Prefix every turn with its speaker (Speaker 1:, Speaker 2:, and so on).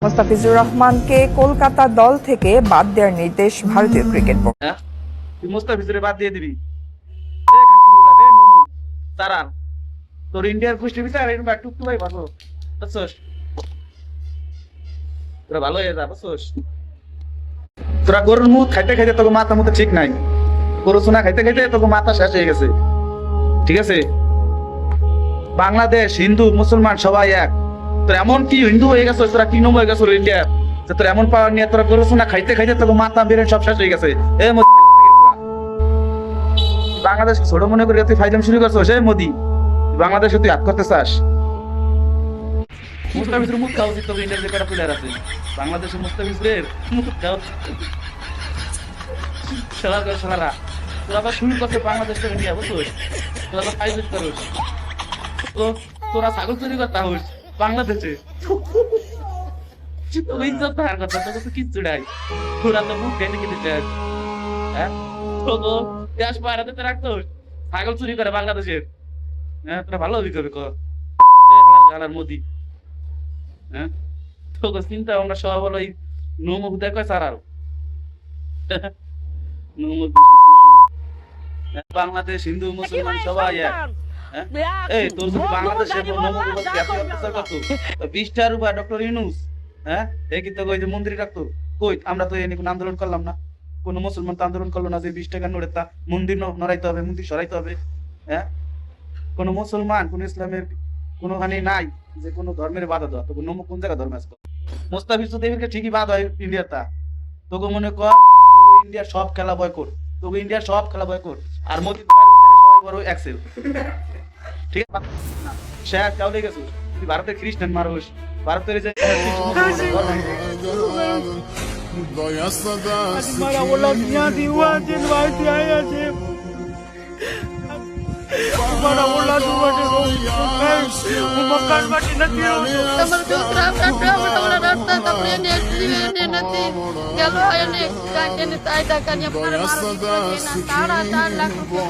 Speaker 1: মোস্তাফিজুর রহমানকে কলকাতা দল থেকে বাদ দেওয়ার নির্দেশ ভারতীয় ক্রিকেট বোর্ড।
Speaker 2: তুই মুস্তাফিজুরে বাদ দিয়ে দিবি তারা তোর ইন্ডিয়ার গোষ্ঠী বিচার টুকটু ভাই ভালো বুঝছস, তোরা ভালো হয়ে যা বুঝছস। তোরা গরুর মুখ খাইতে খাইতে তোকে মাথা মতো ঠিক নাই, গরু সোনা খাইতে খাইতে তোকে মাথা শেষ হয়ে গেছে। ঠিক আছে, বাংলাদেশ হিন্দু মুসলমান সবাই এক। তোর এমন কি হিন্দু হয়ে গেছে, তোরা কি নম হয়ে গেছে ইন্ডিয়া, তোর এমন পাওয়ার নিয়ে তোরা গরু সোনা খাইতে খাইতে তোকে মাথা বেরেন সব শেষ হয়ে গেছে। বাংলাদেশ ছোট মনে করে তুই ফাইলাম শুরু করছো সে মোদি, বাংলাদেশে তুই হাত করতে চাস। মুস্তাফিজুর মুখ খাওয়া উচিত, তোকে ইন্ডিয়ার যে কটা প্লেয়ার আছে বাংলাদেশে মুস্তাফিজুরের মুখ খাওয়া উচিত। সালারা তোরা আবার শুরু করছে বাংলাদেশ থেকে ইন্ডিয়া বুঝছোস, তোরা তো ফাইজ করিস তো, তোরা ছাগল চুরি করতে হোস বাংলাদেশে। তোকে ইজ্জত থাকার কথা, তোকে তো কিচ্ছু নাই, তোরা তো মুখ কেটে কেটে চাস। হ্যাঁ তো দেশ বাইরাতে তো রাখতো, ছাগল চুরি করে বাংলাদেশের। হ্যাঁ তোরা ভালো হবি কবে কর গালার মোদি। হ্যাঁ তোকে চিন্তা আমরা সব হলো এই নৌমুখ দেখো সারাল বাংলাদেশ হিন্দু মুসলমান সবাই এক। এই তোর যদি বাংলাদেশের 20টার উপর ডক্টর ইউনূস, হ্যাঁ এই কিন্তু ওই যে মন্দির রাখতো কই, আমরা তো এনে কোনো আন্দোলন করলাম না, কোন মুসলমান তো আন্দোলন করলো না যে 20 টাকা নোটে তা মন্দির নড়াইতে হবে, মন্দির সরাইতে হবে। হ্যাঁ কোন মুসলমান কোন ইসলামের কোনখানে নাই যে কোন ধর্মের বাধা দেওয়া, তো কোন জায়গা ধর্ম আছে। মুস্তাফিজুর দেবীকে ঠিকই বাধা হয় ইন্ডিয়ার, তা তোকে মনে কর তোকে ইন্ডিয়ার সব খেলা বয়কট, তোকে ইন্ডিয়ার সব খেলা বয়কট। আর মোদির ভিতরে সবাই বড় এক্সেল। ঠিক আছে, শেয়ার কাউলে গেছো তুই ভারতের খ্রিস্টান মানুষ, ভারতের যে
Speaker 3: Kalau ayah ni kan dia tak ada kan yang pernah marah itu, nak tahu tak laku.